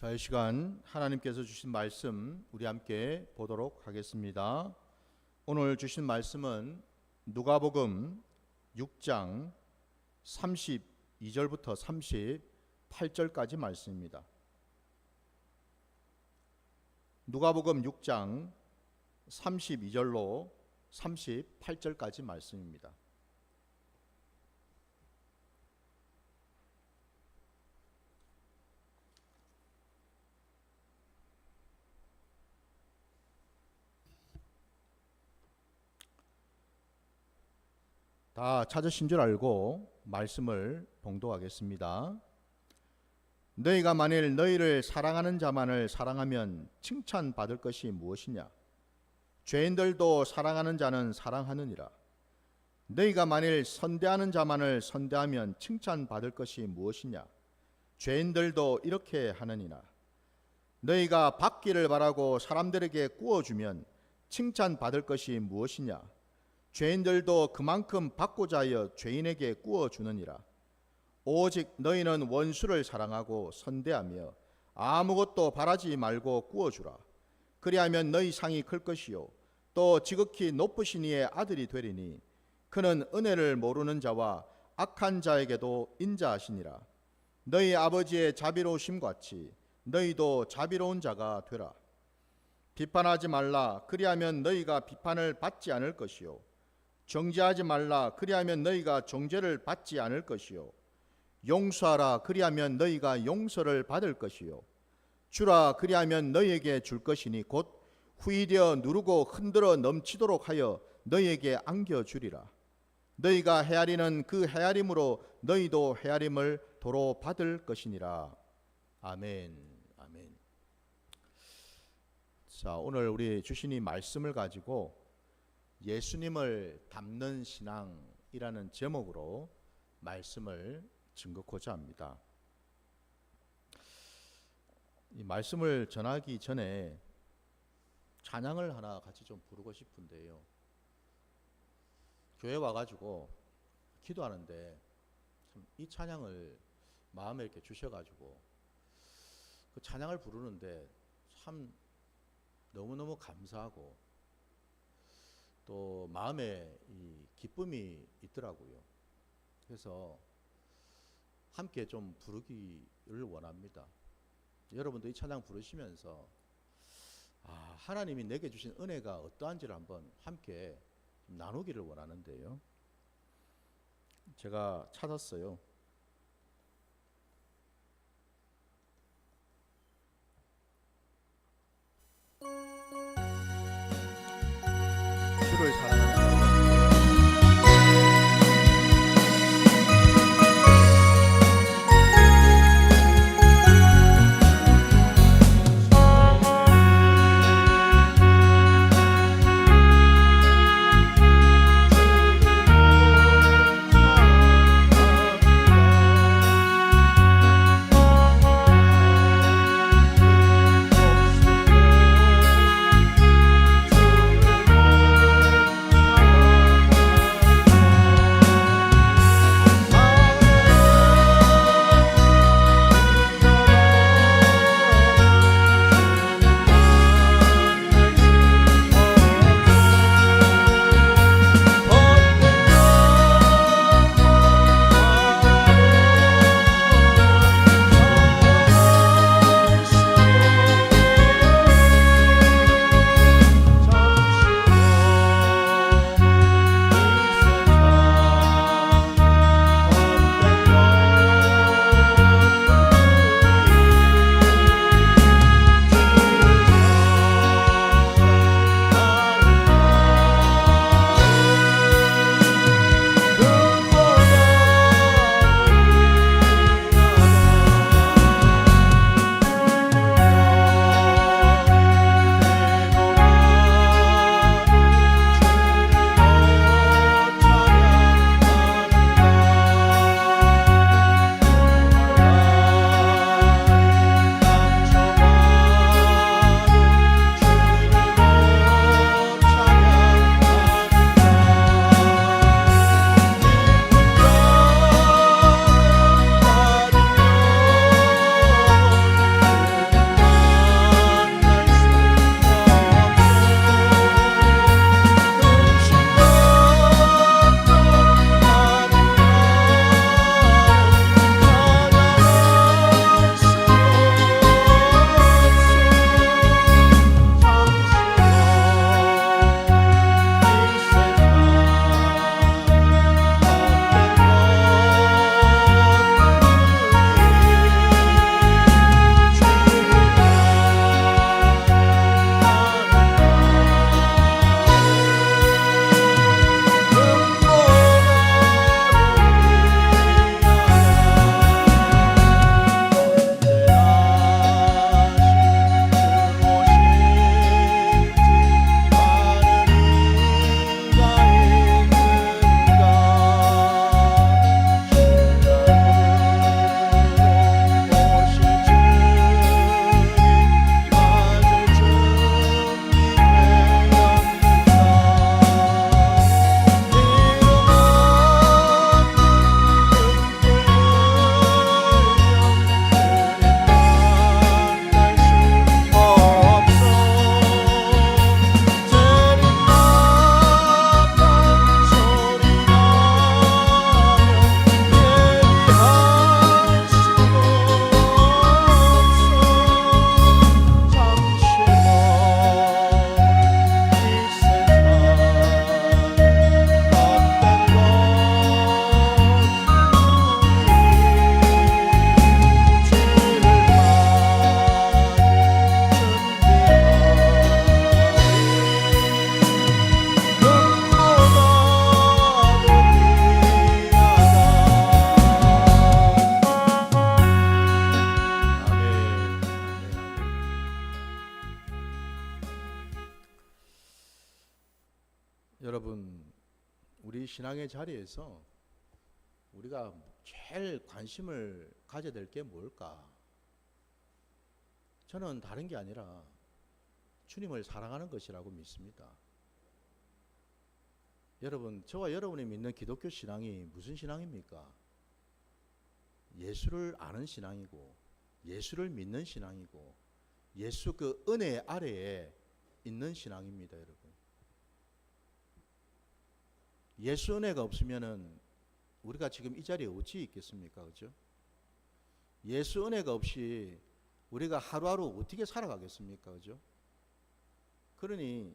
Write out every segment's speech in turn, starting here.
자, 이 시간 하나님께서 주신 말씀 우리 함께 보도록 하겠습니다. 오늘 주신 말씀은 누가복음 6장 32절부터 38절까지 말씀입니다. 누가복음 6장 32절로 38절까지 말씀입니다. 다 찾으신 줄 알고 말씀을 봉독하겠습니다. 너희가 만일 너희를 사랑하는 자만을 사랑하면 칭찬받을 것이 무엇이냐? 죄인들도 사랑하는 자는 사랑하느니라. 너희가 만일 선대하는 자만을 선대하면 칭찬받을 것이 무엇이냐? 죄인들도 이렇게 하느니라. 너희가 받기를 바라고 사람들에게 구워주면 칭찬받을 것이 무엇이냐? 죄인들도 그만큼 받고자 하여 죄인에게 구워주느니라. 오직 너희는 원수를 사랑하고 선대하며 아무것도 바라지 말고 구워주라. 그리하면 너희 상이 클 것이요 또 지극히 높으신 이의 아들이 되리니 그는 은혜를 모르는 자와 악한 자에게도 인자하시니라. 너희 아버지의 자비로우심 같이 너희도 자비로운 자가 되라. 비판하지 말라. 그리하면 너희가 비판을 받지 않을 것이요 정죄하지 말라. 그리하면 너희가 정죄를 받지 않을 것이요 용서하라. 그리하면 너희가 용서를 받을 것이요 주라. 그리하면 너희에게 줄 것이니 곧 후이되어 누르고 흔들어 넘치도록 하여 너희에게 안겨주리라. 너희가 헤아리는 그 헤아림으로 너희도 헤아림을 도로 받을 것이니라. 아멘. 아멘. 자, 오늘 우리 주신 이 말씀을 가지고 예수님을 닮는 신앙이라는 제목으로 말씀을 증거하고자 합니다. 이 말씀을 전하기 전에 찬양을 하나 같이 좀 부르고 싶은데요. 교회 와가지고 기도하는데 참 이 찬양을 마음에 이렇게 주셔가지고 그 찬양을 부르는데 참 너무너무 감사하고 또 마음에 이 기쁨이 있더라고요. 그래서 함께 좀 부르기를 원합니다. 여러분도 이 찬양 부르시면서 하나님이 내게 주신 은혜가 어떠한지를 한번 함께 나누기를 원하는데요. 제가 찾았어요. 주를 사랑하는 여러분, 우리 신앙의 자리에서 우리가 제일 관심을 가져야 될 게 뭘까? 저는 다른 게 아니라 주님을 사랑하는 것이라고 믿습니다. 여러분, 저와 여러분이 믿는 기독교 신앙이 무슨 신앙입니까? 예수를 아는 신앙이고, 예수를 믿는 신앙이고, 예수 그 은혜 아래에 있는 신앙입니다, 여러분. 예수 은혜가 없으면은 우리가 지금 이 자리에 어찌 있겠습니까? 그죠? 예수 은혜가 없이 우리가 하루하루 어떻게 살아가겠습니까? 그죠? 그러니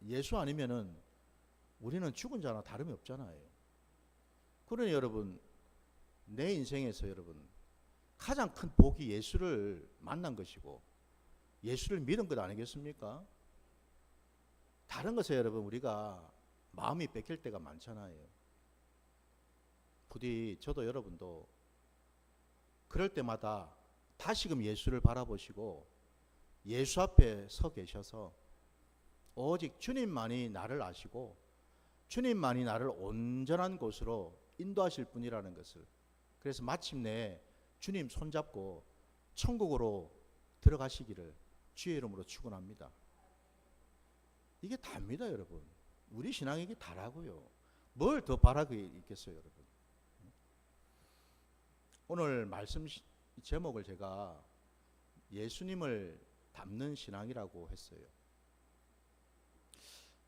예수 아니면은 우리는 죽은 자나 다름이 없잖아요. 그러니 여러분, 내 인생에서 여러분 가장 큰 복이 예수를 만난 것이고 예수를 믿은 것 아니겠습니까? 다른 것에 여러분 우리가 마음이 뺏길 때가 많잖아요. 부디 저도 여러분도 그럴 때마다 다시금 예수를 바라보시고 예수 앞에 서 계셔서 오직 주님만이 나를 아시고 주님만이 나를 온전한 곳으로 인도하실 분이라는 것을, 그래서 마침내 주님 손잡고 천국으로 들어가시기를 주의 이름으로 축원합니다. 이게 답니다, 여러분. 우리 신앙이 이게 다라고요. 뭘 더 바라고 있겠어요, 여러분. 오늘 말씀 제목을 제가 예수님을 닮는 신앙이라고 했어요.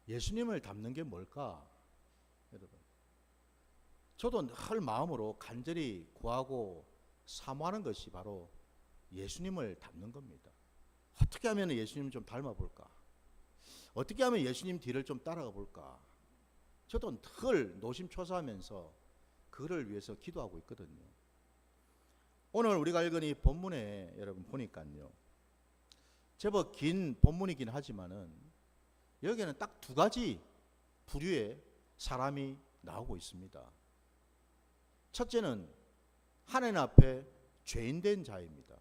예수님을 닮는 게 뭘까? 여러분, 저도 늘 마음으로 간절히 구하고 사모하는 것이 바로 예수님을 닮는 겁니다. 어떻게 하면 예수님 좀 닮아볼까? 어떻게 하면 예수님 뒤를 좀 따라가 볼까? 저도 늘 노심초사하면서 그를 위해서 기도하고 있거든요. 오늘 우리가 읽은 이 본문에 여러분 보니까요, 제법 긴 본문이긴 하지만은 여기에는 딱 두 가지 부류의 사람이 나오고 있습니다. 첫째는 하나님 앞에 죄인된 자입니다.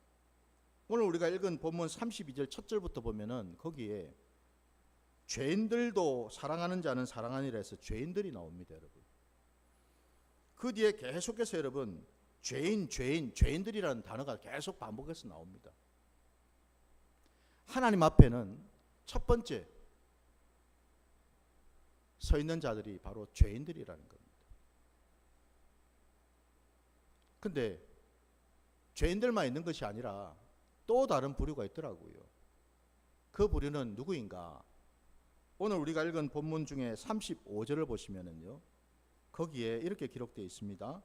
오늘 우리가 읽은 본문 32절 첫 절부터 보면은 거기에 죄인들도 사랑하는 자는 사랑하니라 해서 죄인들이 나옵니다, 여러분. 그 뒤에 계속해서 여러분 죄인들이라는 단어가 계속 반복해서 나옵니다. 하나님 앞에는 첫 번째 서 있는 자들이 바로 죄인들이라는 겁니다. 근데 죄인들만 있는 것이 아니라 또 다른 부류가 있더라고요. 그 부류는 누구인가? 오늘 우리가 읽은 본문 중에 35절을 보시면은요, 거기에 이렇게 기록되어 있습니다.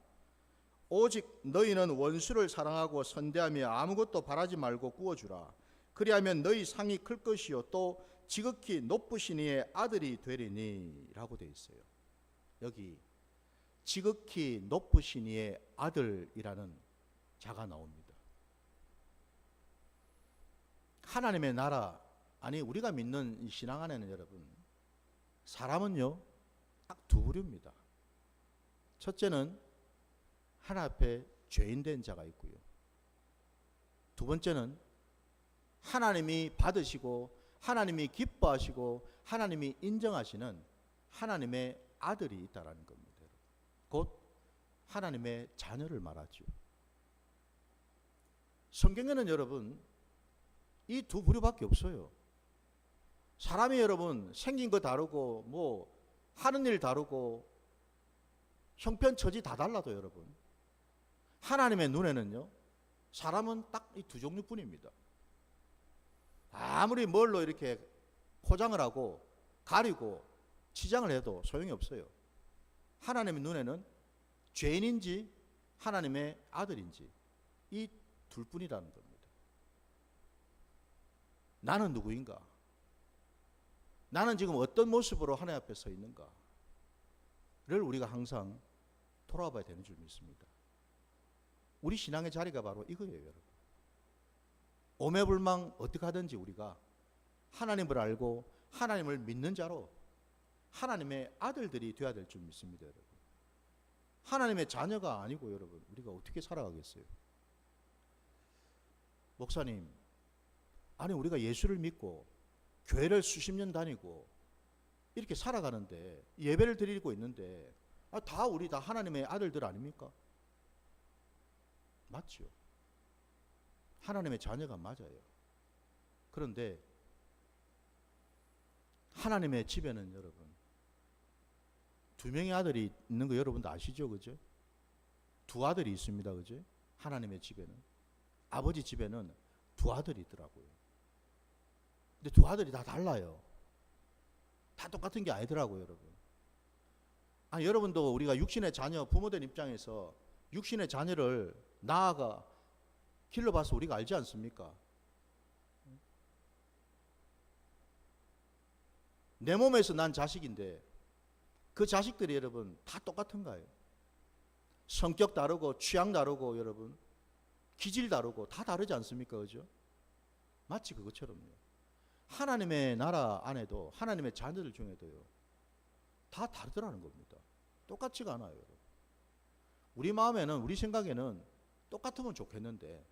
오직 너희는 원수를 사랑하고 선대하며 아무것도 바라지 말고 구워주라. 그리하면 너희 상이 클 것이요 또 지극히 높으신 이의 아들이 되리니 라고 되어 있어요. 여기 지극히 높으신 이의 아들이라는 자가 나옵니다. 하나님의 나라, 아니 우리가 믿는 이 신앙 안에는 여러분 사람은요 딱 두 부류입니다. 첫째는 하나님 앞에 죄인된 자가 있고요, 두 번째는 하나님이 받으시고 하나님이 기뻐하시고 하나님이 인정하시는 하나님의 아들이 있다라는 겁니다. 곧 하나님의 자녀를 말하죠. 성경에는 여러분 이 두 부류밖에 없어요. 사람이 여러분 생긴 거 다르고 뭐 하는 일 다르고 형편처지 다 달라도 여러분 하나님의 눈에는요 사람은 딱 이 두 종류뿐입니다. 아무리 뭘로 이렇게 포장을 하고 가리고 치장을 해도 소용이 없어요. 하나님의 눈에는 죄인인지 하나님의 아들인지 이 둘뿐이라는 겁니다. 나는 누구인가? 나는 지금 어떤 모습으로 하나님 앞에 서 있는가를 우리가 항상 돌아봐야 되는 줄 믿습니다. 우리 신앙의 자리가 바로 이거예요, 여러분. 오매불망 어떻게 하든지 우리가 하나님을 알고 하나님을 믿는 자로 하나님의 아들들이 되어야 될 줄 믿습니다, 여러분. 하나님의 자녀가 아니고 여러분 우리가 어떻게 살아가겠어요? 목사님, 아니 우리가 예수를 믿고 교회를 수십 년 다니고 이렇게 살아가는데, 예배를 드리고 있는데, 다 우리 다 하나님의 아들들 아닙니까? 맞죠? 하나님의 자녀가 맞아요. 그런데 하나님의 집에는 여러분, 두 명의 아들이 있는 거 여러분도 아시죠? 그죠? 두 아들이 있습니다. 그죠? 하나님의 집에는. 아버지 집에는 두 아들이 있더라고요. 근데 두 아들이 다 달라요. 다 똑같은 게 아니더라고요, 여러분. 여러분도 우리가 육신의 자녀, 부모된 입장에서 육신의 자녀를 낳아가 길러봐서 우리가 알지 않습니까? 내 몸에서 난 자식인데 그 자식들이 여러분 다 똑같은가요? 성격 다르고 취향 다르고 여러분 기질 다르고 다 다르지 않습니까? 그죠? 마치 그것처럼요. 하나님의 나라 안에도 하나님의 자녀들 중에도요 다 다르더라는 겁니다. 똑같지가 않아요. 여러분. 우리 마음에는 우리 생각에는 똑같으면 좋겠는데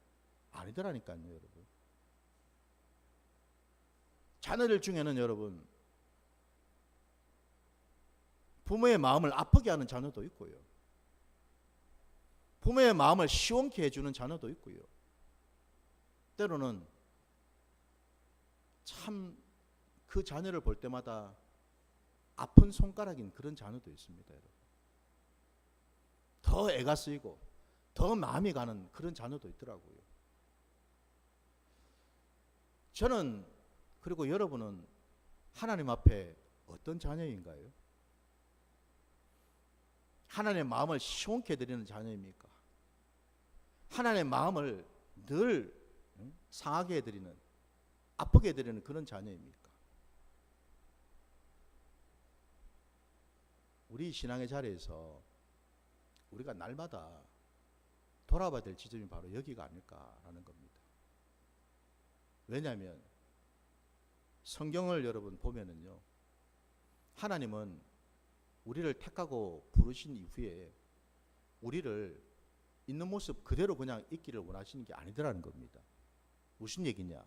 아니더라니까요. 여러분. 자녀들 중에는 여러분 부모의 마음을 아프게 하는 자녀도 있고요. 부모의 마음을 시원케 해주는 자녀도 있고요. 때로는 참 그 자녀를 볼 때마다 아픈 손가락인 그런 자녀도 있습니다. 여러분. 더 애가 쓰이고 더 마음이 가는 그런 자녀도 있더라고요. 저는 그리고 여러분은 하나님 앞에 어떤 자녀인가요? 하나님의 마음을 시원케 해드리는 자녀입니까? 하나님의 마음을 늘 상하게 해드리는, 아프게 해드리는 그런 자녀입니까? 우리 신앙의 자리에서 우리가 날마다 돌아봐야 될 지점이 바로 여기가 아닐까라는 겁니다. 왜냐하면 성경을 여러분 보면은요, 하나님은 우리를 택하고 부르신 이후에 우리를 있는 모습 그대로 그냥 있기를 원하시는 게 아니더라는 겁니다. 무슨 얘기냐?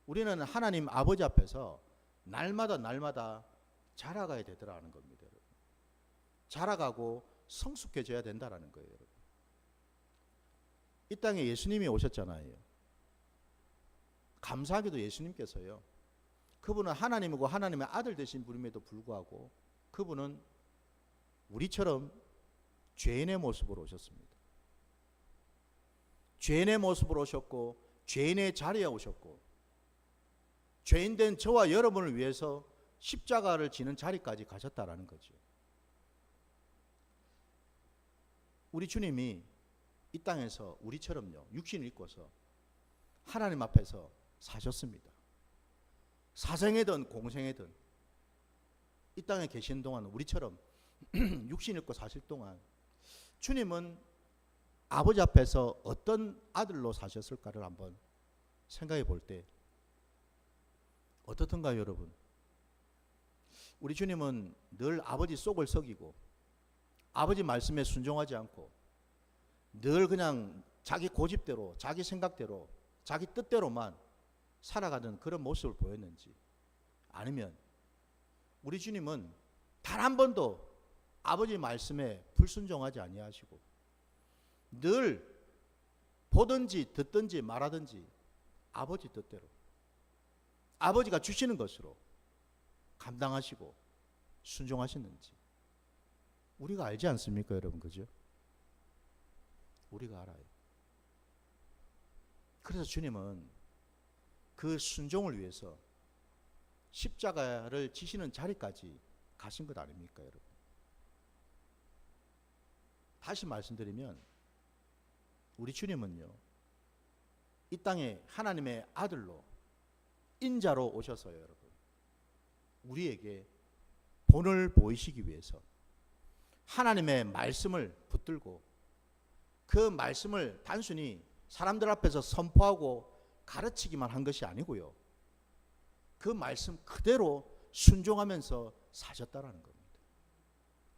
우리는 하나님 아버지 앞에서 날마다 자라가야 되더라는 겁니다. 여러분. 자라가고 성숙해져야 된다라는 거예요. 여러분. 이 땅에 예수님이 오셨잖아요. 감사하게도 예수님께서요, 그분은 하나님이고 하나님의 아들 되신 분임에도 불구하고 그분은 우리처럼 죄인의 모습으로 오셨습니다. 죄인의 모습으로 오셨고 죄인의 자리에 오셨고 죄인된 저와 여러분을 위해서 십자가를 지는 자리까지 가셨다라는 거죠. 우리 주님이 이 땅에서 우리처럼요 육신을 입고서 하나님 앞에서 사셨습니다. 사생이든 공생이든 이 땅에 계신 동안 우리처럼 육신 입고 사실 동안 주님은 아버지 앞에서 어떤 아들로 사셨을까를 한번 생각해 볼 때 어떻던가요, 여러분? 우리 주님은 늘 아버지 속을 썩이고 아버지 말씀에 순종하지 않고 늘 그냥 자기 고집대로, 자기 생각대로, 자기 뜻대로만 살아가는 그런 모습을 보였는지, 아니면 우리 주님은 단 한 번도 아버지 말씀에 불순종하지 아니하시고 늘 보든지 듣든지 말하든지 아버지 뜻대로 아버지가 주시는 것으로 감당하시고 순종하시는지 우리가 알지 않습니까, 여러분? 그죠? 우리가 알아요. 그래서 주님은 그 순종을 위해서 십자가를 지시는 자리까지 가신 것 아닙니까, 여러분? 다시 말씀드리면 우리 주님은요 이 땅에 하나님의 아들로 인자로 오셔서요, 여러분, 우리에게 본을 보이시기 위해서 하나님의 말씀을 붙들고 그 말씀을 단순히 사람들 앞에서 선포하고 가르치기만 한 것이 아니고요, 그 말씀 그대로 순종하면서 사셨다라는 겁니다.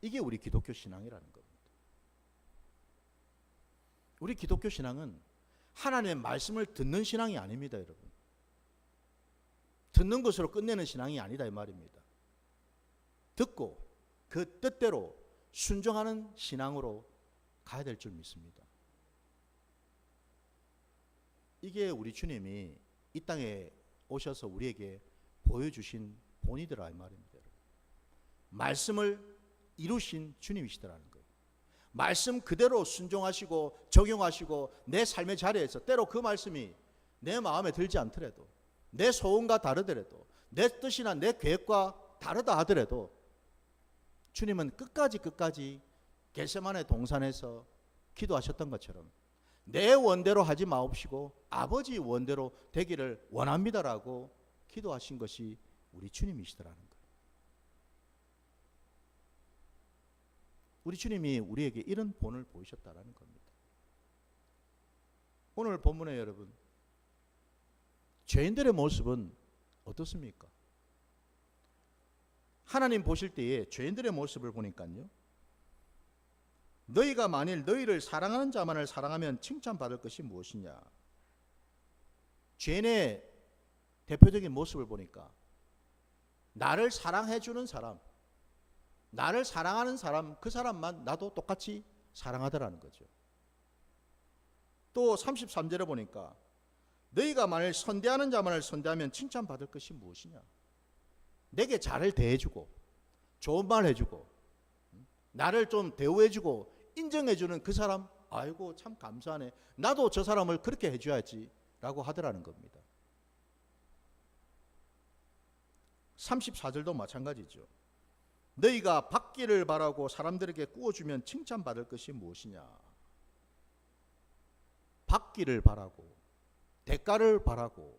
이게 우리 기독교 신앙이라는 겁니다. 우리 기독교 신앙은 하나님의 말씀을 듣는 신앙이 아닙니다, 여러분. 듣는 것으로 끝내는 신앙이 아니다 이 말입니다. 듣고 그 뜻대로 순종하는 신앙으로 가야 될 줄 믿습니다. 이게 우리 주님이 이 땅에 오셔서 우리에게 보여주신 본이더라 이 말입니다. 말씀을 이루신 주님이시더라는 거예요. 말씀 그대로 순종하시고 적용하시고 내 삶의 자리에서 때로 그 말씀이 내 마음에 들지 않더라도, 내 소원과 다르더라도, 내 뜻이나 내 계획과 다르다 하더라도 주님은 끝까지 겟세마네 동산에서 기도하셨던 것처럼 내 원대로 하지 마옵시고 아버지 원대로 되기를 원합니다라고 기도하신 것이 우리 주님이시더라는 거예요. 우리 주님이 우리에게 이런 본을 보이셨다라는 겁니다. 오늘 본문에 여러분, 죄인들의 모습은 어떻습니까? 하나님 보실 때에 죄인들의 모습을 보니까요, 너희가 만일 너희를 사랑하는 자만을 사랑하면 칭찬받을 것이 무엇이냐. 죄인의 대표적인 모습을 보니까 나를 사랑해 주는 사람, 나를 사랑하는 사람, 그 사람만 나도 똑같이 사랑하더라는 거죠. 또 33절에 보니까 너희가 만일 선대하는 자만을 선대하면 칭찬받을 것이 무엇이냐. 내게 잘을 대해주고 좋은 말 해주고 나를 좀 대우해주고 인정해주는 그 사람, 아이고 참 감사하네, 나도 저 사람을 그렇게 해줘야지 라고 하더라는 겁니다. 34절도 마찬가지죠. 너희가 받기를 바라고 사람들에게 구워주면 칭찬받을 것이 무엇이냐. 받기를 바라고 대가를 바라고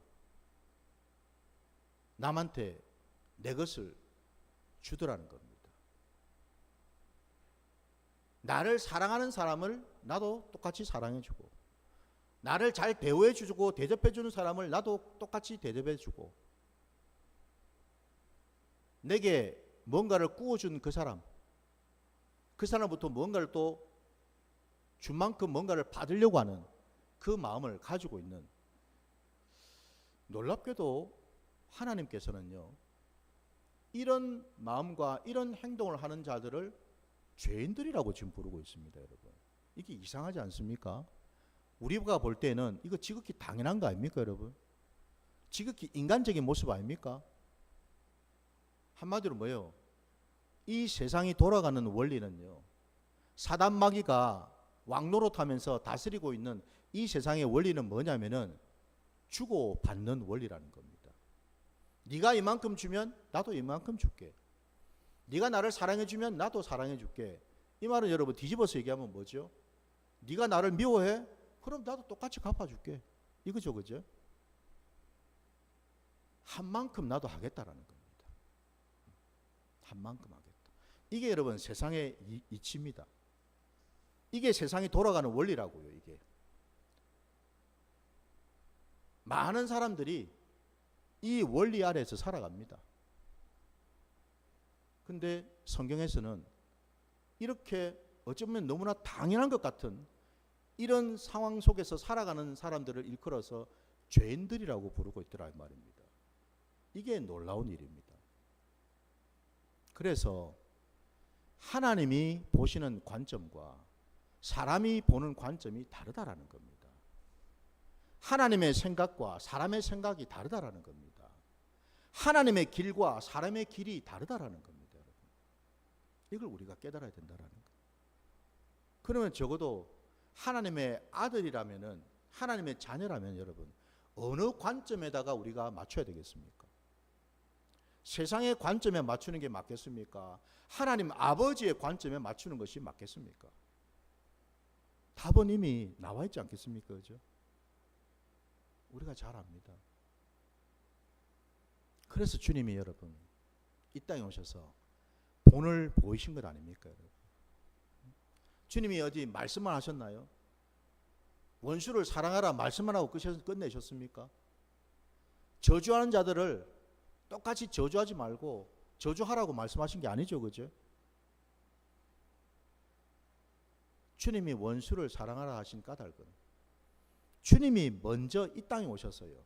남한테 내 것을 주더라는 겁니다. 나를 사랑하는 사람을 나도 똑같이 사랑해주고, 나를 잘 대우해주고 대접해주는 사람을 나도 똑같이 대접해주고, 내게 뭔가를 구워준 그 사람부터 뭔가를 또 준 만큼 뭔가를 받으려고 하는 그 마음을 가지고 있는, 놀랍게도 하나님께서는요, 이런 마음과 이런 행동을 하는 자들을 죄인들이라고 지금 부르고 있습니다. 여러분, 이게 이상하지 않습니까? 우리가 볼 때는 이거 지극히 당연한 거 아닙니까? 여러분, 지극히 인간적인 모습 아닙니까? 한마디로 뭐예요? 이 세상이 돌아가는 원리는요, 사단 마귀가 왕노릇하면서 다스리고 있는 이 세상의 원리는 뭐냐면은 주고 받는 원리라는 겁니다. 네가 이만큼 주면 나도 이만큼 줄게. 네가 나를 사랑해 주면 나도 사랑해 줄게. 이 말은 여러분 뒤집어서 얘기하면 뭐죠? 네가 나를 미워해? 그럼 나도 똑같이 갚아줄게. 이거죠, 그죠? 한 만큼 나도 하겠다라는 겁니다. 한 만큼 하겠다. 이게 여러분 세상의 이치입니다. 이게 세상이 돌아가는 원리라고요. 이게 많은 사람들이 이 원리 아래에서 살아갑니다. 근데 성경에서는 이렇게 어쩌면 너무나 당연한 것 같은 이런 상황 속에서 살아가는 사람들을 일컬어서 죄인들이라고 부르고 있더라 이 말입니다. 이게 놀라운 일입니다. 그래서 하나님이 보시는 관점과 사람이 보는 관점이 다르다라는 겁니다. 하나님의 생각과 사람의 생각이 다르다라는 겁니다. 하나님의 길과 사람의 길이 다르다라는 겁니다. 여러분, 이걸 우리가 깨달아야 된다라는 거예요. 그러면 적어도 하나님의 아들이라면은, 하나님의 자녀라면 여러분 어느 관점에다가 우리가 맞춰야 되겠습니까? 세상의 관점에 맞추는 게 맞겠습니까? 하나님 아버지의 관점에 맞추는 것이 맞겠습니까? 답은 이미 나와 있지 않겠습니까? 그죠? 우리가 잘 압니다. 그래서 주님이 여러분 이 땅에 오셔서 본을 보이신 것 아닙니까? 여러분? 주님이 어디 말씀만 하셨나요? 원수를 사랑하라 말씀만 하고 끝내셨습니까? 저주하는 자들을 똑같이 저주하지 말고 저주하라고 말씀하신 게 아니죠, 그죠? 주님이 원수를 사랑하라 하신 까닭은 주님이 먼저 이 땅에 오셔서요,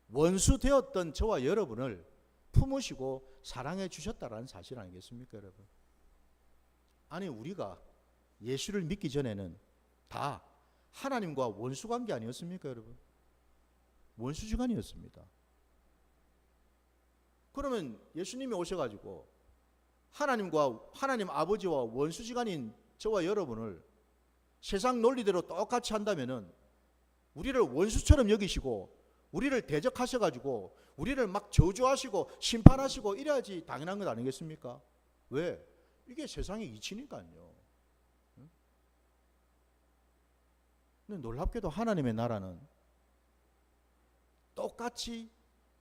원수 되었던 저와 여러분을 품으시고 사랑해 주셨다라는 사실 아니겠습니까, 여러분? 아니, 우리가 예수를 믿기 전에는 다 하나님과 원수관계 아니었습니까, 여러분? 원수지간이었습니다. 그러면 예수님이 오셔가지고 하나님 아버지와 원수지간인 저와 여러분을 세상 논리대로 똑같이 한다면은 우리를 원수처럼 여기시고 우리를 대적하셔가지고 우리를 막 저주하시고 심판하시고 이래야지 당연한 것 아니겠습니까? 왜? 이게 세상의 이치니까요. 근데 놀랍게도 하나님의 나라는 똑같이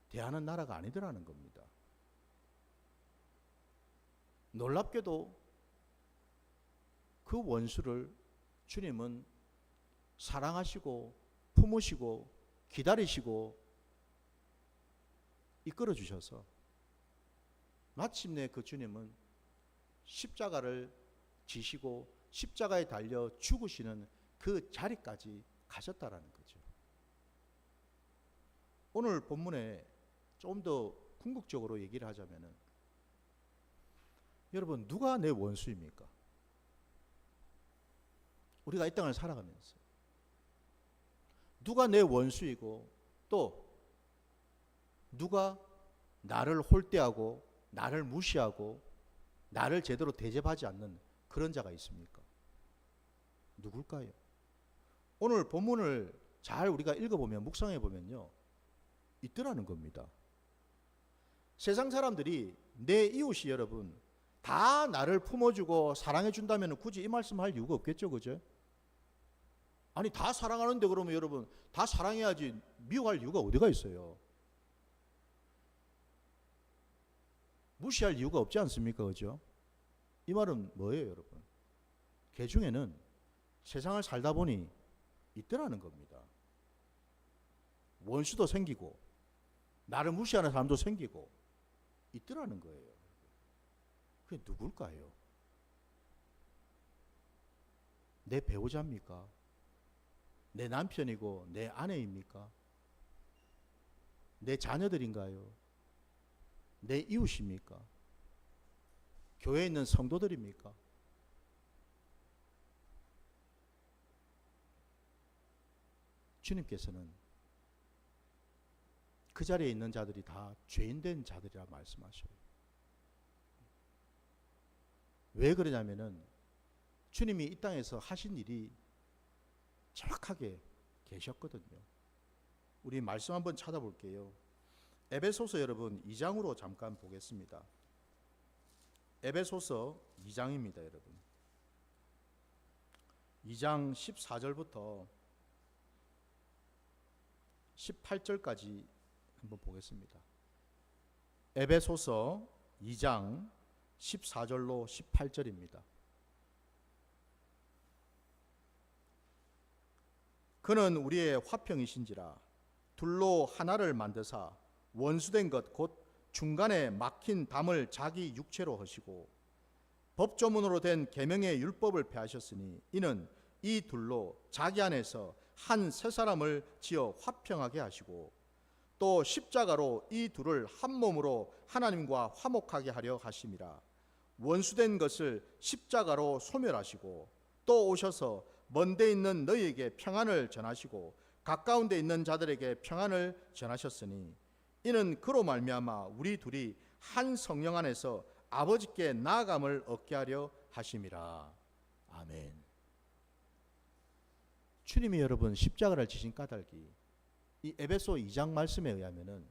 대하는 나라가 아니더라는 겁니다. 놀랍게도 그 원수를 주님은 사랑하시고 품으시고 기다리시고 이끌어 주셔서 마침내 그 주님은 십자가를 지시고 십자가에 달려 죽으시는 그 자리까지 가셨다라는 거죠. 오늘 본문에 좀 더 궁극적으로 얘기를 하자면은, 여러분, 누가 내 원수입니까? 우리가 이 땅을 살아가면서 누가 내 원수이고 또 누가 나를 홀대하고 나를 무시하고 나를 제대로 대접하지 않는 그런 자가 있습니까? 누굴까요? 오늘 본문을 잘 우리가 읽어보면, 묵상해 보면요, 있더라는 겁니다. 세상 사람들이 내 이웃이 여러분 다 나를 품어주고 사랑해 준다면 굳이 이 말씀할 이유가 없겠죠, 그죠? 아니, 다 사랑하는데 그러면 여러분 다 사랑해야지 미워할 이유가 어디가 있어요? 무시할 이유가 없지 않습니까, 그죠? 이 말은 뭐예요, 여러분? 개 중에는 세상을 살다 보니 있더라는 겁니다. 원수도 생기고 나를 무시하는 사람도 생기고 있더라는 거예요. 그게 누굴까요? 내 배우자입니까? 내 남편이고 내 아내입니까? 내 자녀들인가요? 내 이웃입니까? 교회에 있는 성도들입니까? 주님께서는 그 자리에 있는 자들이 다 죄인된 자들이라 말씀하셔요. 왜 그러냐면은 주님이 이 땅에서 하신 일이 정확하게 계셨거든요. 우리 말씀 한번 찾아볼게요. 에베소서 여러분 2장으로 잠깐 보겠습니다. 에베소서 2장입니다, 여러분. 2장 14절부터 18절까지 한번 보겠습니다. 에베소서 2장 14절로 18절입니다. 그는 우리의 화평이신지라 둘로 하나를 만드사 원수된 것 곧 중간에 막힌 담을 자기 육체로 하시고 법조문으로 된 계명의 율법을 폐하셨으니 이는 이 둘로 자기 안에서 한 새 사람을 지어 화평하게 하시고 또 십자가로 이 둘을 한 몸으로 하나님과 화목하게 하려 하심이라. 원수된 것을 십자가로 소멸하시고 또 오셔서 먼데 있는 너희에게 평안을 전하시고 가까운 데 있는 자들에게 평안을 전하셨으니 이는 그로 말미암아 우리 둘이 한 성령 안에서 아버지께 나아감을 얻게 하려 하심이라. 아멘. 주님이 여러분 십자가를 지신 까닭이 이 에베소 2장 말씀에 의하면은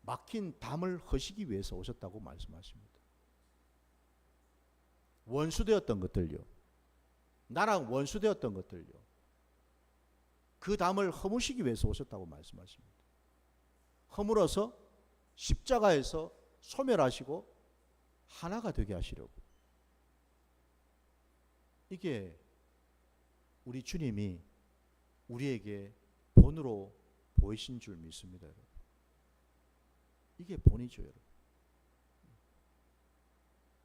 막힌 담을 허시기 위해서 오셨다고 말씀하십니다. 원수되었던 것들요, 나랑 원수되었던 것들요, 그 담을 허무시기 위해서 오셨다고 말씀하십니다. 허물어서 십자가에서 소멸하시고 하나가 되게 하시려고. 이게 우리 주님이 우리에게 본으로 보이신 줄 믿습니다, 여러분. 이게 본이죠, 여러분.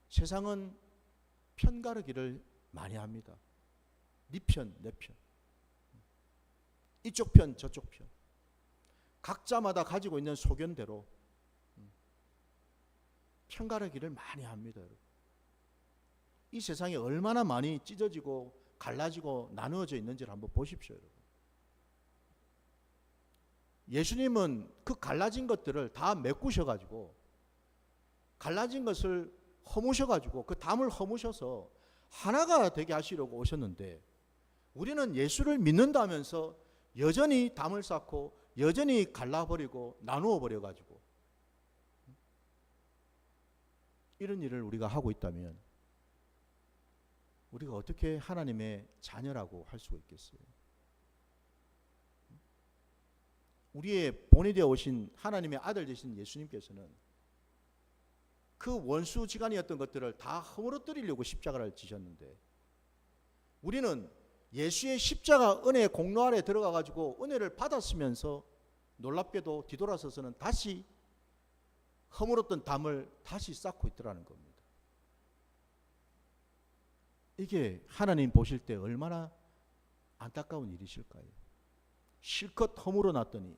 세상은 편가르기를 많이 합니다. 네 편, 내 편, 이쪽 편, 저쪽 편, 각자마다 가지고 있는 소견대로 편가르기를 많이 합니다. 여러분. 이 세상에 얼마나 많이 찢어지고 갈라지고 나누어져 있는지를 한번 보십시오. 여러분. 예수님은 그 갈라진 것들을 다 메꾸셔가지고 갈라진 것을 허무셔가지고 그 담을 허무셔서 하나가 되게 하시려고 오셨는데 우리는 예수를 믿는다면서 여전히 담을 쌓고 여전히 갈라버리고 나누어 버려가지고 이런 일을 우리가 하고 있다면 우리가 어떻게 하나님의 자녀라고 할 수가 있겠어요? 우리의 본이 되어 오신 하나님의 아들 되신 예수님께서는 그 원수지간이었던 것들을 다 허물어뜨리려고 십자가를 지셨는데 우리는 예수의 십자가 은혜의 공로 아래 들어가 가지고 은혜를 받았으면서 놀랍게도 뒤돌아서서는 다시 허물었던 담을 다시 쌓고 있더라는 겁니다. 이게 하나님 보실 때 얼마나 안타까운 일이실까요? 실컷 허물어 놨더니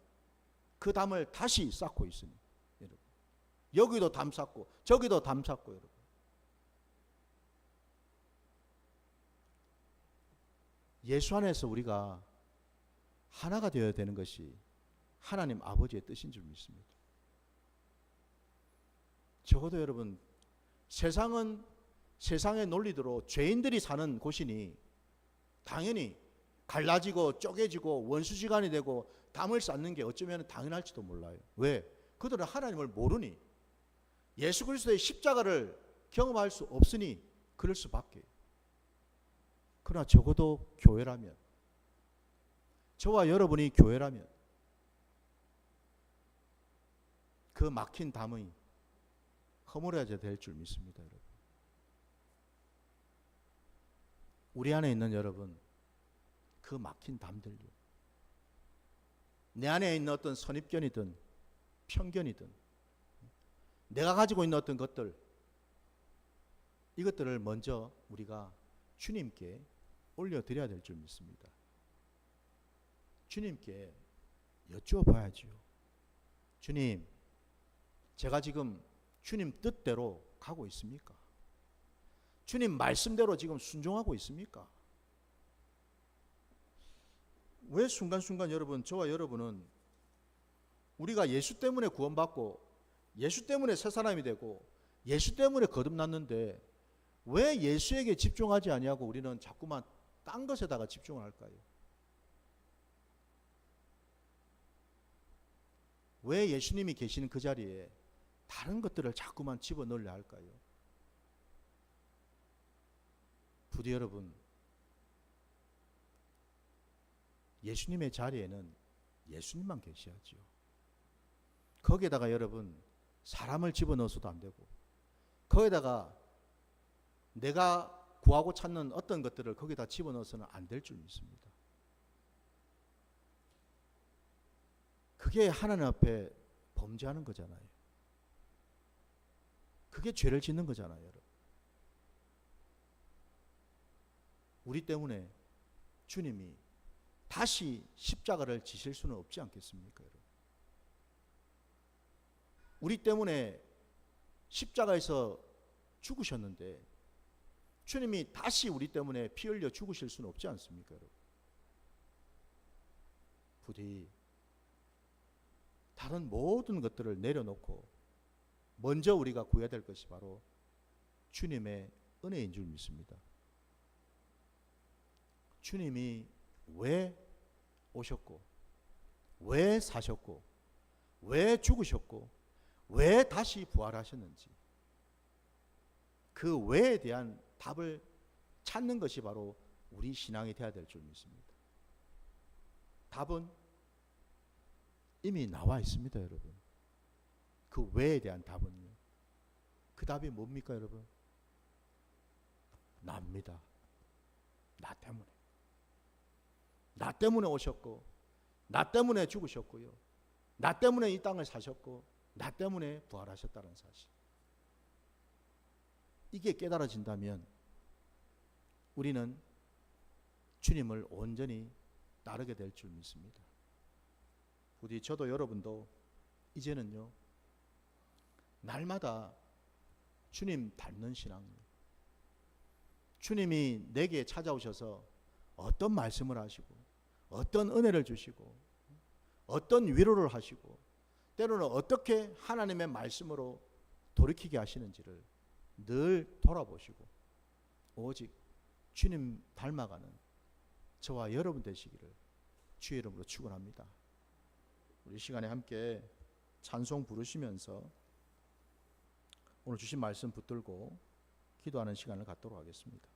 그 담을 다시 쌓고 있으니 여러분. 여기도 담 쌓고 저기도 담 쌓고 여러분. 예수 안에서 우리가 하나가 되어야 되는 것이 하나님 아버지의 뜻인 줄 믿습니다. 적어도 여러분 세상은 세상의 논리대로 죄인들이 사는 곳이니 당연히 갈라지고 쪼개지고 원수지간이 되고 담을 쌓는 게 어쩌면 당연할지도 몰라요. 왜? 그들은 하나님을 모르니 예수 그리스도의 십자가를 경험할 수 없으니 그럴 수밖에. 그러나 적어도 교회라면 저와 여러분이 교회라면 그 막힌 담이 허물어야 될 줄 믿습니다. 여러분. 우리 안에 있는 여러분 그 막힌 담들요. 내 안에 있는 어떤 선입견이든 편견이든 내가 가지고 있는 어떤 것들 이것들을 먼저 우리가 주님께 올려드려야 될 줄 믿습니다. 주님께 여쭈어봐야지요. 주님, 제가 지금 주님 뜻대로 가고 있습니까? 주님 말씀대로 지금 순종하고 있습니까? 왜 순간순간 여러분, 저와 여러분은 우리가 예수 때문에 구원받고 예수 때문에 새 사람이 되고 예수 때문에 거듭났는데 왜 예수에게 집중하지 아니하고 우리는 자꾸만 딴 것에다가 집중을 할까요? 왜 예수님이 계시는 그 자리에 다른 것들을 자꾸만 집어넣으려 할까요? 부디 여러분, 예수님의 자리에는 예수님만 계셔야죠. 거기에다가 여러분 사람을 집어넣어서도 안 되고 거기에다가 내가 구하고 찾는 어떤 것들을 거기다 집어넣어서는 안 될 줄 믿습니다. 그게 하나님 앞에 범죄하는 거잖아요. 그게 죄를 짓는 거잖아요, 여러분. 우리 때문에 주님이 다시 십자가를 지실 수는 없지 않겠습니까, 여러분? 우리 때문에 십자가에서 죽으셨는데 주님이 다시 우리 때문에 피 흘려 죽으실 수는 없지 않습니까, 여러분? 부디 다른 모든 것들을 내려놓고 먼저 우리가 구해야 될 것이 바로 주님의 은혜인 줄 믿습니다. 주님이 왜 오셨고 왜 사셨고 왜 죽으셨고 왜 다시 부활하셨는지 그 왜에 대한 답을 찾는 것이 바로 우리 신앙이 되어야 될 줄 믿습니다. 답은 이미 나와 있습니다, 여러분. 그 왜에 대한 답은요. 그 답이 뭡니까, 여러분? 나입니다. 나 때문에. 나 때문에 오셨고 나 때문에 죽으셨고요. 나 때문에 이 땅을 사셨고 나 때문에 부활하셨다는 사실. 이게 깨달아진다면 우리는 주님을 온전히 따르게 될 줄 믿습니다. 부디 저도 여러분도 이제는요 날마다 주님 닮는 신앙입니다. 주님이 내게 찾아오셔서 어떤 말씀을 하시고 어떤 은혜를 주시고 어떤 위로를 하시고 때로는 어떻게 하나님의 말씀으로 돌이키게 하시는지를 늘 돌아보시고 오직 주님 닮아가는 저와 여러분 되시기를 주의 이름으로 축원합니다. 우리 시간에 함께 찬송 부르시면서 오늘 주신 말씀 붙들고 기도하는 시간을 갖도록 하겠습니다.